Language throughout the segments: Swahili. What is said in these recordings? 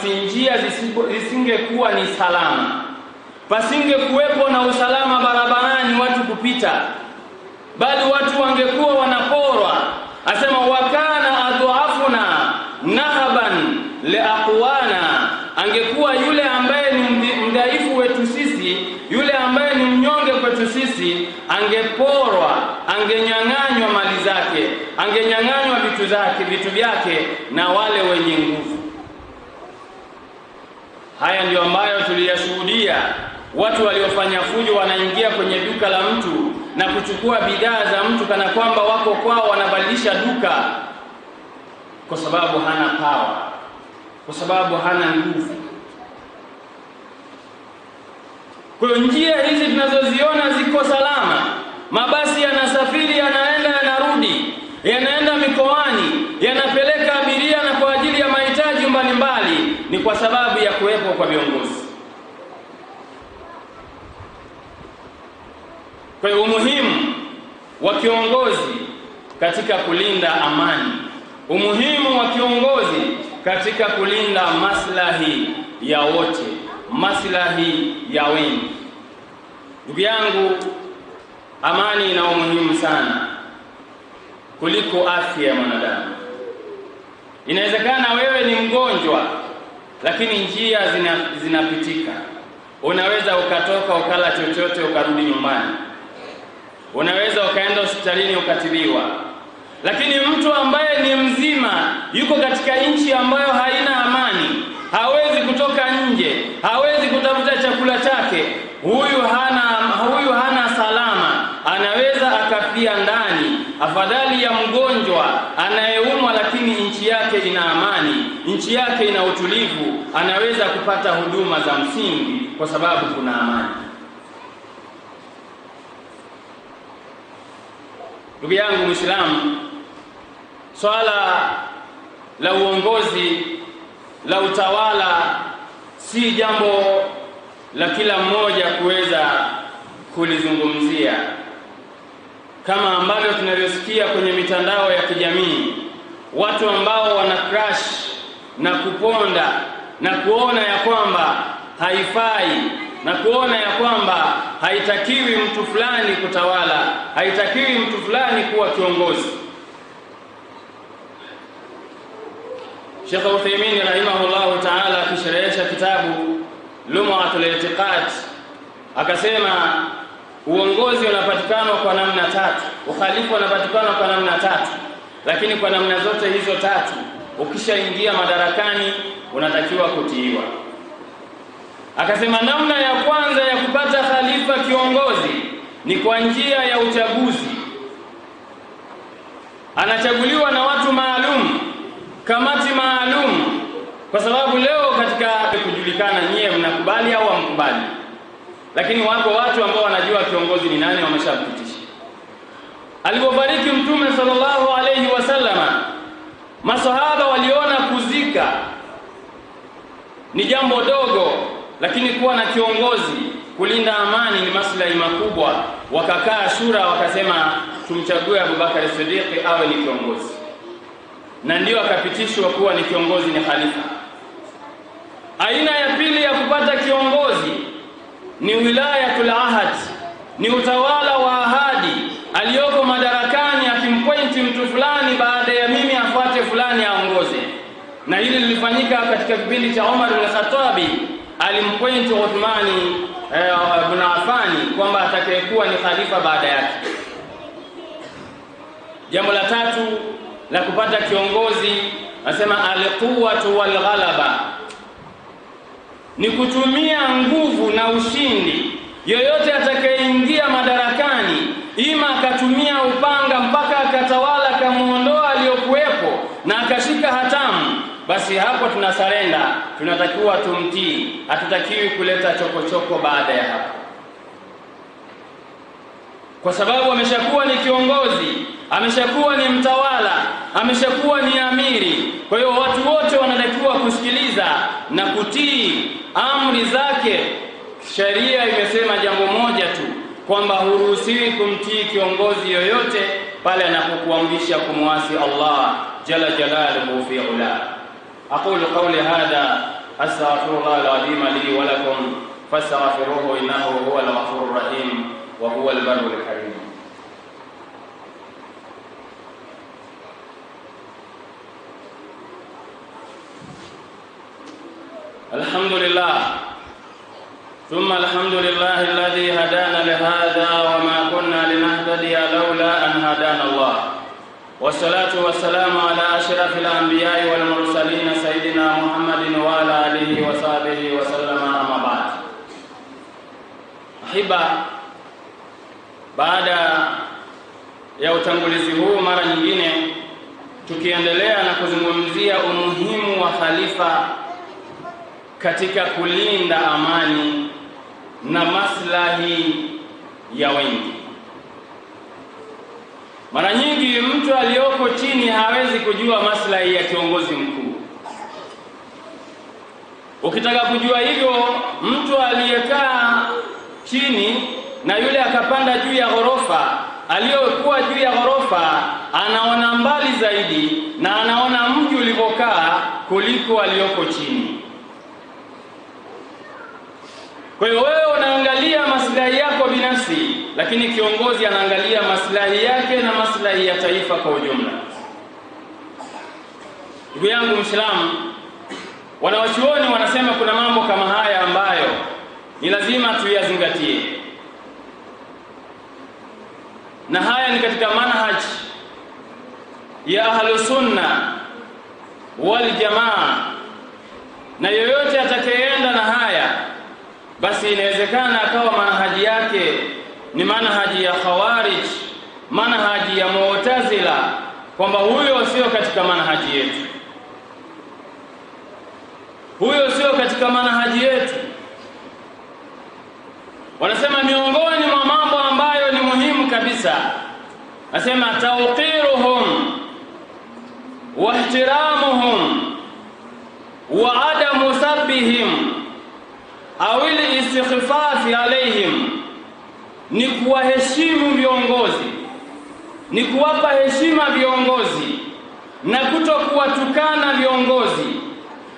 basi njia zisingekuwa ni salama, pasingekuwepo na usalama barabarani watu kupita, bali watu wangekuwa wanaporwa. Asema wakana adhaafuna nahaban liaqwana, angekuwa yule ambaye ni mdhaifu wetu sisi, yule ambaye ni mnyonge kwetu sisi, angeporwa, angenyang'anywa mali zake, angenyang'anywa vitu vyake na wale wenye nguvu. Haya ndio ambayo tuliyashuhudia. Watu waliofanya fujo wanaingia kwenye duka la mtu na kuchukua bidhaa za mtu kana kwamba wako kwao wanabadilisha duka, kwa sababu hana power, kwa sababu hana nguvu. Kwa njia hizi tunazoziona ziko salama, mabasi yanasafiri, yanaenda yanarudi, yanaenda mikoani, yanapeleka abiria na kwa ajili ya mahitaji mbalimbali, ni kwa sababu ya kuwepo kwa viongozi. Kwa hiyo umuhimu wa kiongozi katika kulinda amani, umuhimu wa kiongozi katika kulinda maslahi ya wote, maslahi ya wengi. Ndugu yangu, amani ina umuhimu sana kuliko afya ya mwanadamu. Inawezekana wewe ni mgonjwa, lakini njia zinapitika. Unaweza ukatoka ukala chochote ukarudi nyumbani, unaweza ukaenda hospitalini ukatibiwa. Lakini mtu ambaye ni mzima yuko katika nchi ambayo haina amani, hawezi kutoka nje, hawezi kutafuta chakula chake, huyu hana salama, anaweza akafia ndani. Afadhali ya mgonjwa anayeumwa lakini nchi yake ina amani, nchi yake ina utulivu, anaweza kupata huduma za msingi kwa sababu kuna amani. Ndugu yangu Muislamu, swala la uongozi, la utawala si jambo la kila mmoja kuweza kulizungumzia, kama ambavyo tunavyosikia kwenye mitandao ya kijamii, watu ambao wana crash na kuponda na kuona ya kwamba haifai, na kuona ya kwamba haitakiwi mtu fulani kutawala, haitakiwi mtu fulani kuwa kiongozi. Sheikh Uthaymeen rahimahullah ta'ala akisherehesha kitabu Lum'atul I'tiqad akasema uongozi unapatikana kwa namna tatu, ukhalifa unapatikana kwa namna tatu, lakini kwa namna zote hizo tatu ukishaingia madarakani unatakiwa kutiiwa. Akasema namna ya kwanza ya kupata khalifa, kiongozi, ni kwa njia ya uchaguzi. Anachaguliwa na watu maalum, kamati maalum, kwa sababu leo katika kujulikana nyie mnakubali au hamkubali, lakini wako watu ambao wanajua kiongozi ni nani, wameshapitisha. Alipofariki Mtume sallallahu alayhi wasallama, masahaba waliona kuzika ni jambo dogo, lakini kuwa na kiongozi, kulinda amani ni maslahi makubwa. Wakakaa shura, wakasema tumchague Abu Bakar Siddiq awe ni kiongozi, na ndio akapitishwa kuwa ni kiongozi, ni khalifa. Aina ya pili ya kupata kiongozi ni wilayatul ahad, ni utawala wa ahadi, aliyoko madarakani akimpointi mtu fulani, baada ya mimi afuate fulani aongoze. Na hili lilifanyika katika kipindi cha Umar ibn Khattab, alimpointi Uthmani ibn Affan kwamba atakayekuwa ni khalifa baada yake. Jambo la tatu la kupata kiongozi, nasema al-quwwatu wal ghalaba, ni kutumia nguvu na ushindi. Yoyote atakayeingia madarakani, ima akatumia upanga mpaka akatawala, akamuondoa aliyokuwepo na akashika hatamu, basi hapo tunasarenda, tunatakiwa tumtii, hatutakiwi kuleta chokochoko baada ya hapo, kwa sababu ameshakuwa ni kiongozi, ameshakuwa ni mtawala, ameshakuwa ni amiri. Kwa hiyo watu wote wanatakiwa kusikiliza na kutii amri zake. Sheria imesema jambo moja tu, kwamba huruhusiwi kumtii kiongozi yoyote pale anapokuamrisha kumwasi Allah jalla jalaluhu fi ula. Aqulu qawli hadha astaghfirullah al-azim li wa lakum fastaghfiruhu innahu huwal ghafurur rahim wa huwal barrul karim. Alhamdulillah thumma alhamdulillah alladhi hadana lihadha wa ma kunna linahtadiya lawla an hadana Allah. Wassalatu wassalamu ala ashrafil anbiya'i wal mursalin sayyidina Muhammadin wa ala alihi wa sahbihi wa sallama amma ba'd. Ahiba, baada ya utangulizi huu, mara nyingine tukiendelea na kuzungumzia umuhimu wa khalifa katika kulinda amani na maslahi ya wengi. Mara nyingi mtu aliyoko chini hawezi kujua maslahi ya kiongozi mkuu. Ukitaka kujua hivyo, mtu aliyekaa chini na yule akapanda juu ya ghorofa, aliyokuwa juu ya ghorofa anaona mbali zaidi na anaona mji ulivyokaa kuliko aliyoko chini. Kwa hiyo wewe unaangalia maslahi yako binafsi, lakini kiongozi anaangalia maslahi yake na maslahi ya taifa kwa ujumla. Ndugu yangu Muislamu, wanawachuoni wanasema kuna mambo kama haya ambayo ni lazima tuyazingatie, na haya ni katika manhaj ya Ahlus Sunna wal Jamaa, na yoyote atakayeenda na haya basi inawezekana akawa manhaji yake ni manhaji ya Khawarij, manhaji ya Mu'tazila, kwamba huyo sio katika manhaji yetu, huyo sio katika manhaji yetu. Wanasema miongoni mwa mambo ambayo ni muhimu kabisa, nasema tawqiruhum wa ihtiramuhum wa adamu sabbihim awili istighfafi alaihim, ni kuwaheshimu viongozi, ni kuwapa heshima viongozi, na kutokuwatukana viongozi,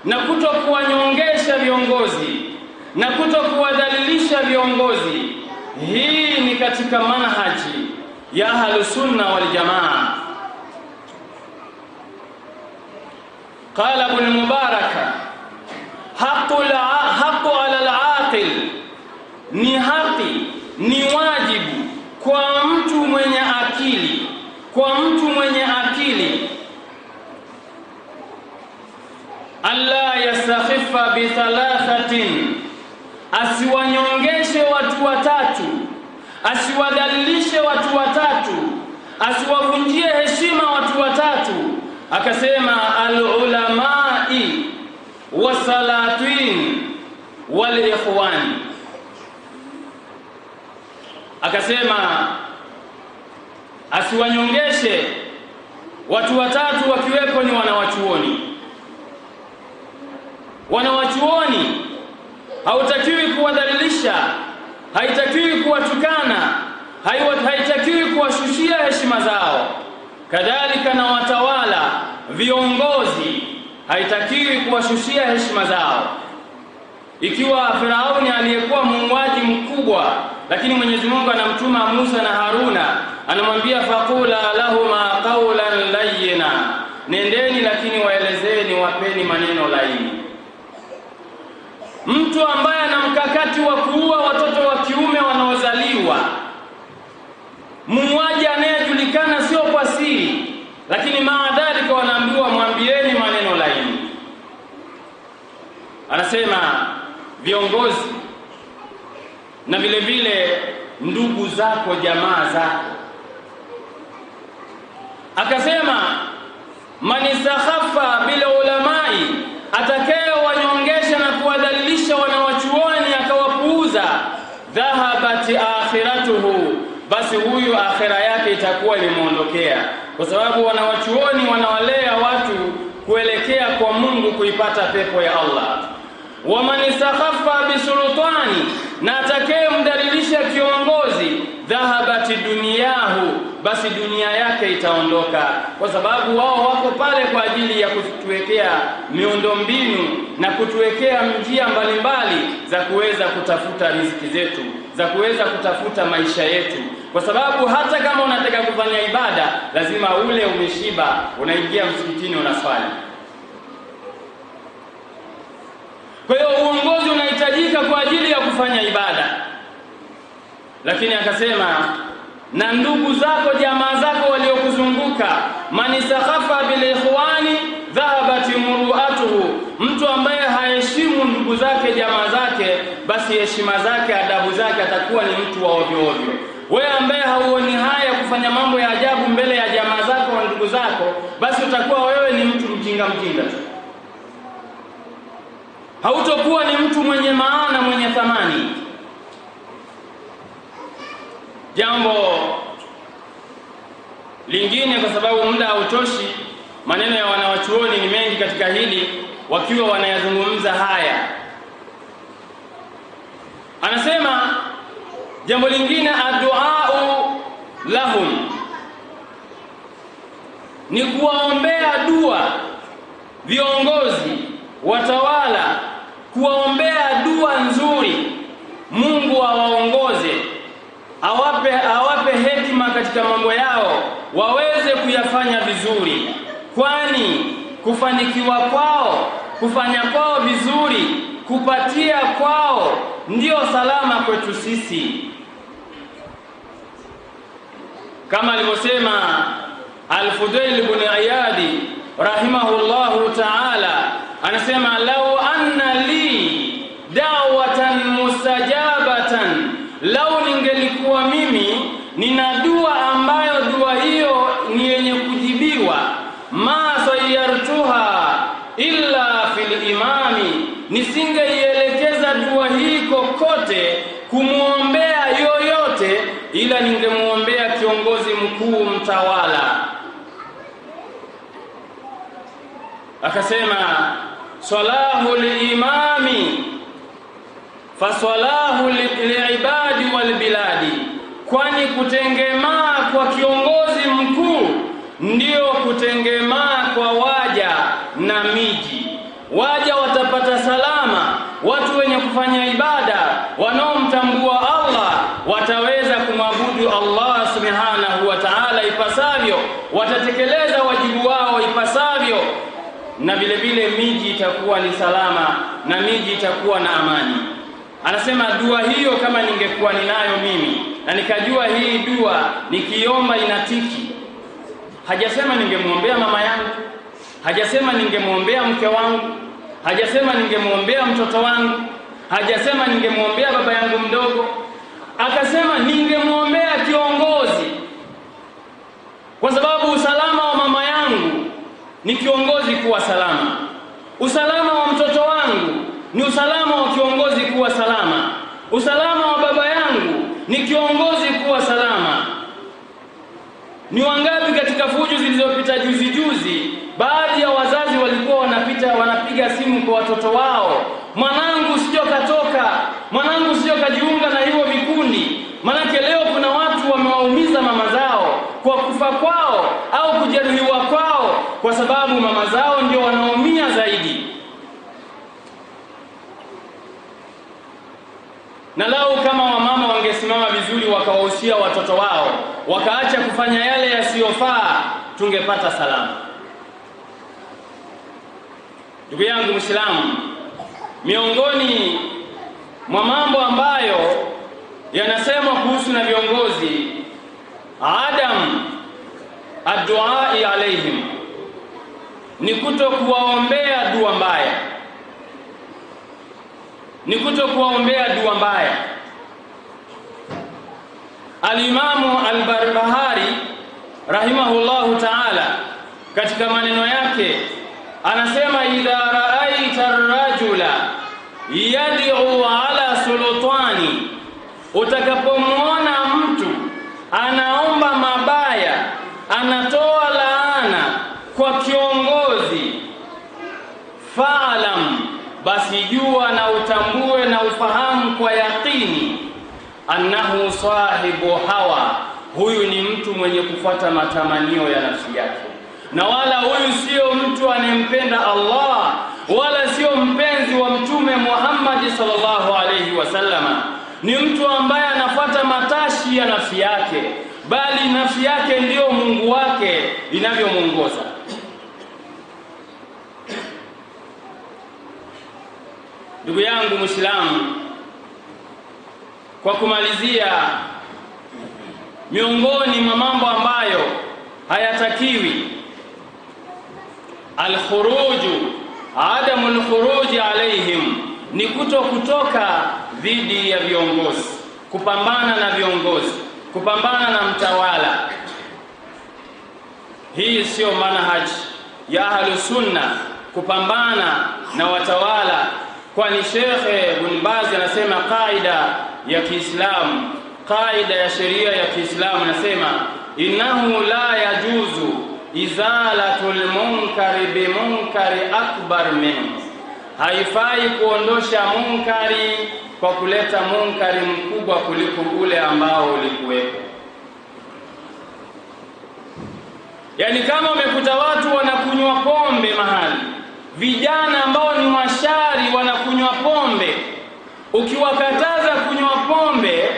na kutokuwanyongesha viongozi, na kutokuwadhalilisha viongozi. Hii ni katika manhaji ya Ahlus Sunna wal Jamaa. Qala Ibn Mubarak, haqqu ala al-aqil, ni haki, ni wajibu kwa mtu mwenye akili, kwa mtu mwenye akili, alla yastakhiffa bi thalathatin, asiwanyongeshe watu watatu, asiwadhalilishe watu watatu, asiwavunjie heshima watu watatu. Akasema al-ulamai wasalatin wal ikhwan, akasema asiwanyongeshe watu watatu, wakiwepo ni wanawachuoni. Wanawachuoni hautakiwi kuwadhalilisha, haitakiwi kuwatukana, haitakiwi kuwashushia heshima zao. Kadhalika na watawala, viongozi, haitakiwi kuwashushia heshima zao. Ikiwa Firauni aliyekuwa muuaji mkubwa, lakini Mwenyezi Mungu anamtuma Musa na Haruna, anamwambia faqula lahuma qawlan layyina, nendeni lakini waelezeni, wapeni maneno laini. Mtu ambaye ana mkakati wa kuua watoto wa kiume wanaozaliwa, muuaji anayejulikana sio kwa siri, lakini maadhalika wanaambiwa mwambieni maneno laini. Anasema viongozi na vile vile ndugu zako, jamaa zako. Akasema man istakhaffa bil ulamai, atakaye wanyongesha na kuwadhalilisha wanawachuoni akawapuuza, dhahabati akhiratuhu, basi huyu akhira yake itakuwa imeondokea, kwa sababu wanawachuoni wanawalea watu kuelekea kwa Mungu, kuipata pepo ya Allah. Wa man istakhaffa bisultani, na atakaye mdhalilisha kiongozi, dhahabati dunyahu, basi dunia yake itaondoka, kwa sababu wao wako pale kwa ajili ya kutuwekea miundombinu na kutuwekea njia mbalimbali za kuweza kutafuta riziki zetu, za kuweza kutafuta maisha yetu. Kwa sababu hata kama unataka kufanya ibada, lazima ule umeshiba, unaingia msikitini unaswali. Kwa hiyo uongozi unahitajika kwa ajili ya kufanya ibada. Lakini akasema, na ndugu zako, jamaa zako waliokuzunguka, manisakhafa bil ikhwani dhahabati muruatuhu, mtu ambaye haheshimu ndugu zake, jamaa zake, basi heshima zake, adabu zake, atakuwa ni mtu wa ovyo ovyo. Wewe ambaye hauoni haya kufanya mambo ya ajabu mbele ya jamaa zako na ndugu zako, basi utakuwa wewe ni mtu mjinga tu. Hautokuwa ni mtu mwenye maana, mwenye thamani. Jambo lingine, kwa sababu muda hautoshi, maneno ya wanawachuoni ni mengi katika hili, wakiwa wanayazungumza haya. Anasema jambo lingine, adduau lahum, ni kuwaombea dua viongozi, watawala, kuwaombea dua nzuri, Mungu awaongoze, awape hekima katika mambo yao, waweze kuyafanya vizuri, kwani kufanikiwa kwao, kufanya kwao vizuri, kupatia kwao ndio salama kwetu sisi. Kama alivyosema Al-Fudail ibn Iyadi rahimahullahu ta'ala, anasema, lau anna li da'watan mustajabatan, lau ningelikuwa mimi nina dua ambayo dua hiyo ni yenye kujibiwa, ma sayyartuha illa fil imami, nisingeielekeza dua hii kokote kumuombea yoyote, ila ningemuombea kiongozi mkuu, mtawala. Akasema, salahu liimami fasalahu liibadi walbiladi, kwani kutengemaa kwa kiongozi mkuu ndio kutengemaa kwa waja na miji. Waja watapata salama, watu wenye kufanya ibada, wanaomtambua Allah, wataweza kumwabudu Allah subhanahu wa ta'ala ipasavyo, watatekeleza wajibu wao ipasavyo, na vile vile miji itakuwa ni salama na miji itakuwa na amani. Anasema dua hiyo kama ningekuwa ninayo mimi na nikajua hii dua nikiomba inatiki, hajasema ningemuombea mama yangu, hajasema ningemuombea mke wangu, hajasema ningemuombea mtoto wangu, hajasema ningemuombea baba yangu mdogo, akasema ningemuombea kiongozi, kwa sababu usalama wa mama yangu ni kiongozi kuwa salama, usalama wa mtoto wangu ni usalama wa kiongozi kuwa salama, usalama wa baba yangu ni kiongozi kuwa salama. Ni wangapi katika fujo zilizopita juzi, baadhi ya wazazi walikuwa wanapiga simu kwa watoto wao, mwanangu sio katoka, mwanangu sio kajiunga na hivyo vikundi. Manake leo kuna watu wamewaumiza mama zao kwa kufa kwao au kujeruhiwa kwao, kwa sababu mama zao ndio wanaumia zaidi. Na lau kama wamama wangesimama vizuri, wakawahusia watoto wao, wakaacha kufanya yale yasiyofaa, tungepata salama. Ndugu yangu Muislamu, miongoni mwa mambo ambayo yanasemwa kuhusu na viongozi, adam adduai alaihim, ni kutokuwaombea dua mbaya, ni kutokuwaombea dua mbaya. Al-Imamu Al-Barbahari rahimahullahu ta'ala katika maneno yake anasema, idha ra'aita ar-rajula yad'u ala sultani, utakapomuona mtu anaomba mabaya, anatoa laana kwa kiongozi, fa'lam, basi jua na utambue na ufahamu kwa yakini, annahu sahibu hawa, huyu ni mtu mwenye kufuata matamanio ya nafsi yake, na wala huyu sio mtu anempenda Allah, wala sio mpenzi wa Mtume Muhammad sallallahu alayhi wasallama. Ni mtu ambaye anafuata matashi ya nafsi yake, bali nafsi yake ndiyo Mungu wake inavyomuongoza. Ndugu yangu Muislamu, kwa kumalizia, miongoni mwa mambo ambayo hayatakiwi al-khuruju, adamul khuruji alaihim, ni kutoka dhidi ya viongozi, kupambana na viongozi, kupambana na mtawala. Hii sio manhaji ya Ahlus Sunna kupambana na watawala, kwani Sheikh Ibn Baz anasema kaida ya Kiislamu, kaida ya sheria ya Kiislamu anasema innahu la yajuzu izalatul munkari bimunkari akbar minhu, haifai kuondosha munkari kwa kuleta munkari mkubwa kuliko ule ambao ulikuwepo. Yani kama umekuta watu wanakunywa pombe mahali, vijana ambao ni washari wanakunywa pombe, ukiwakataza kunywa pombe,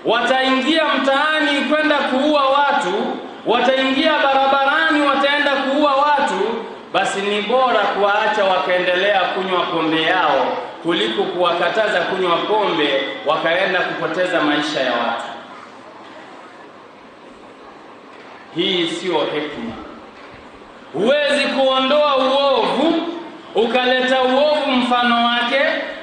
wataingia mtaani kwenda kuua watu, wataingia barabarani wataenda kuua watu, basi ni bora kuwaacha wakaendelea kunywa pombe yao kuliko kuwakataza kunywa pombe wakaenda kupoteza maisha ya watu. Hii sio hekima. Huwezi kuondoa uovu ukaleta uovu mfano wake,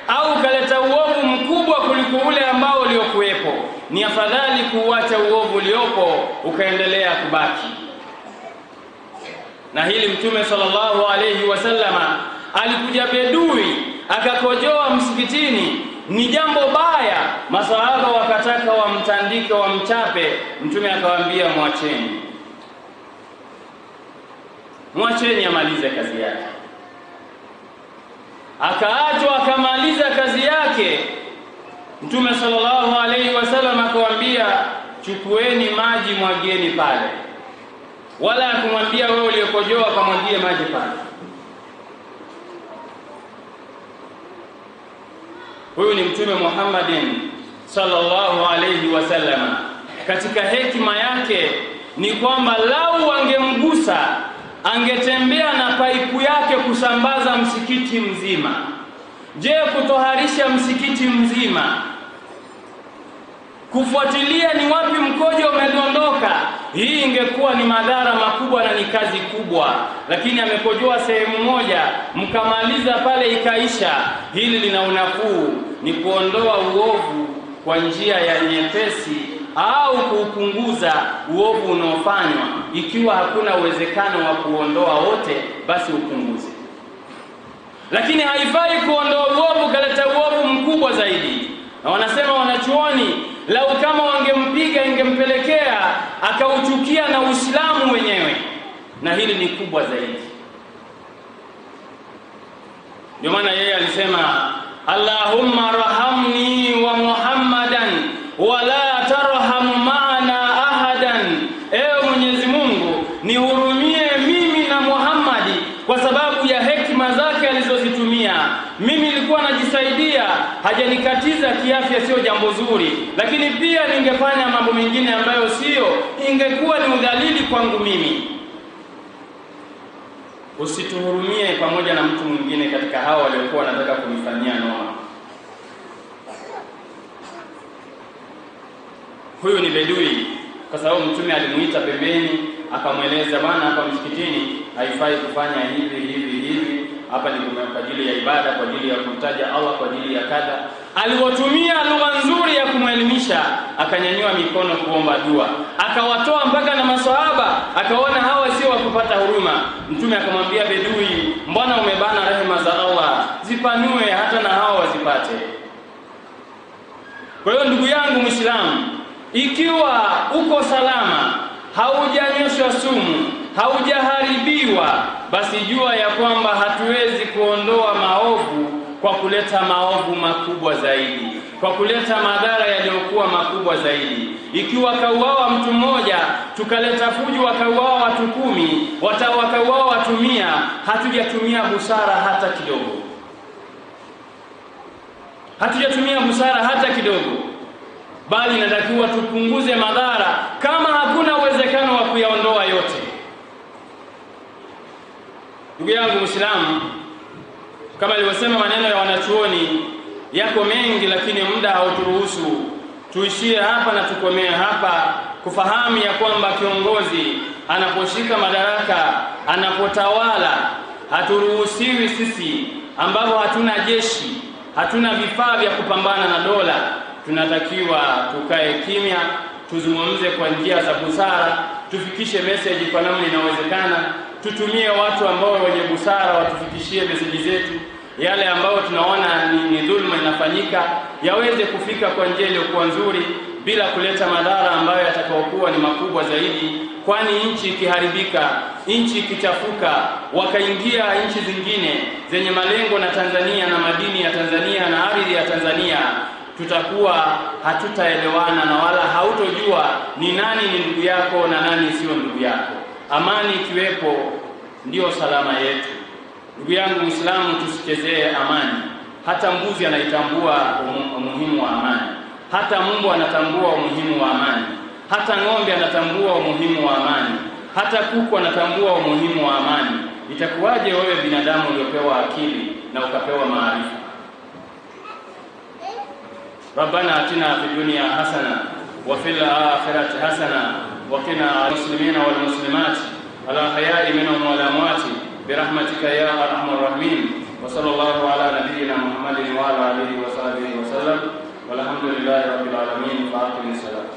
au ukaleta uovu mkubwa kuliko ule ambao uliokuwepo. Ni afadhali kuacha uovu uliopo ukaendelea kubaki. Na hili Mtume sallallahu alayhi wasallama, alikuja bedui akakojoa msikitini, ni jambo baya, masahaba wakataka wamtandike wamchape, Mtume akawaambia mwacheni amalize kazi yake. Akaachwa akamaliza kazi yake. Mtume sallallahu alayhi wasallam akawaambia, chukueni maji mwagieni pale, wala akumwambia wewe uliokojoa kamwagie maji pale. Huyu ni Mtume Muhammadin sallallahu alayhi wasallam. Katika hekima yake ni kwamba lau angemgusa, angetembea na paipu yake kusambaza msikiti mzima. Je, kutoharisha msikiti mzima, kufuatilia ni wapi mkojo umedondoka, hii ingekuwa ni madhara makubwa na ni kazi kubwa. Lakini amekojoa sehemu moja, mkamaliza pale ikaisha. Hili lina unafuu, ni kuondoa uovu kwa njia ya nyepesi, au kuupunguza uovu unaofanywa. Ikiwa hakuna uwezekano wa kuondoa wote, basi upunguze. Lakini haifai kuondoa uovu kaleta uovu mkubwa zaidi. Na wanasema wanachuoni, lau kama wangempiga ingempelekea akauchukia na Uislamu wenyewe, na hili ni kubwa zaidi. Ndio maana yeye alisema, Allahumma rahamni wa Muhammadan wa la tarham ma'ana ahadan, ewe Mwenyezi Mungu nihurumie mimi na Muhammadi, kwa sababu ya hekima zake alizozitumia. Mimi nilikuwa najisaidia, hajanikatiza kiafya, sio jambo zuri, lakini pia ningefanya mambo mengine ambayo sio, ingekuwa ni udhalili kwangu mimi. Usituhurumie pamoja na mtu mwingine katika hao waliokuwa wanataka kunifanyia noma. Huyu ni bedui, kwa sababu Mtume alimuita pembeni akamweleza, bwana, hapa msikitini haifai kufanya hivi, hapa ni kwa ajili ya ibada, kwa ajili ya kumtaja Allah, kwa ajili ya kadha. Aliwatumia lugha nzuri ya kumwelimisha, akanyanyua mikono kuomba dua, akawatoa mpaka na maswahaba, akaona hawa sio wa kupata huruma. Mtume akamwambia bedui, mbona umebana rehema za Allah, zipanue hata na hawa wazipate. Kwa hiyo ndugu yangu Muislamu, ikiwa uko salama, haujanyoshwa sumu, haujaharibiwa, basi jua ya kwamba hatuwezi kuondoa maovu kwa kuleta maovu makubwa zaidi, kwa kuleta madhara yaliyokuwa makubwa zaidi. Ikiwa kauawa mtu mmoja, tukaleta fujo wakauawa watu 10, wakauawa watu 100, hatujatumia busara hata kidogo. Hatujatumia busara hata kidogo, bali inatakiwa tupunguze madhara kama hakuna uwezekano wa kuyaondoa yote. Ndugu yangu Muislamu, kama nilivyosema, maneno ya wanachuoni yako mengi, lakini muda hauturuhusu tuishie hapa na tukomee hapa, kufahamu ya kwamba kiongozi anaposhika madaraka, anapotawala, haturuhusiwi sisi ambao hatuna jeshi, hatuna vifaa vya kupambana na dola, tunatakiwa tukae kimya, tuzungumze kwa njia za busara, tufikishe message kwa namna inawezekana, tutumie watu ambao wenye busara watufikishie message zetu. Yale ambayo tunaona ni dhulma inafanyika yaweze kufika kwa njia iliyokuwa nzuri, bila kuleta madhara ambayo yatakayokuwa ni makubwa zaidi. Kwani nchi ikiharibika, nchi ikichafuka, wakaingia nchi zingine zenye malengo na Tanzania na madini ya Tanzania na ardhi ya Tanzania, tutakuwa hatutaelewana na wala hautojua ni nani ni ndugu yako na nani sio ndugu yako. Amani ikiwepo ndio salama yetu. Ndugu yangu Muislamu, tusichezee amani. Hata mbuzi anaitambua umuhimu wa amani, hata mbwa anatambua umuhimu wa amani, hata ng'ombe anatambua umuhimu wa amani, hata kuku anatambua umuhimu wa amani. Itakuwaje wewe binadamu uliopewa akili na ukapewa maarifa? Rabbana atina fid dunya hasana wa fil akhirati hasana wa qina al-muslimina wal muslimat ala hayyi minhum wal amwati birahmatika ya arhamar rahimin. Wa sallallahu ala nabiyyina Muhammadin wa ala alihi wa sahbihi wa sallam. Walhamdulillahi rabbil alamin. Fa aqimis salat.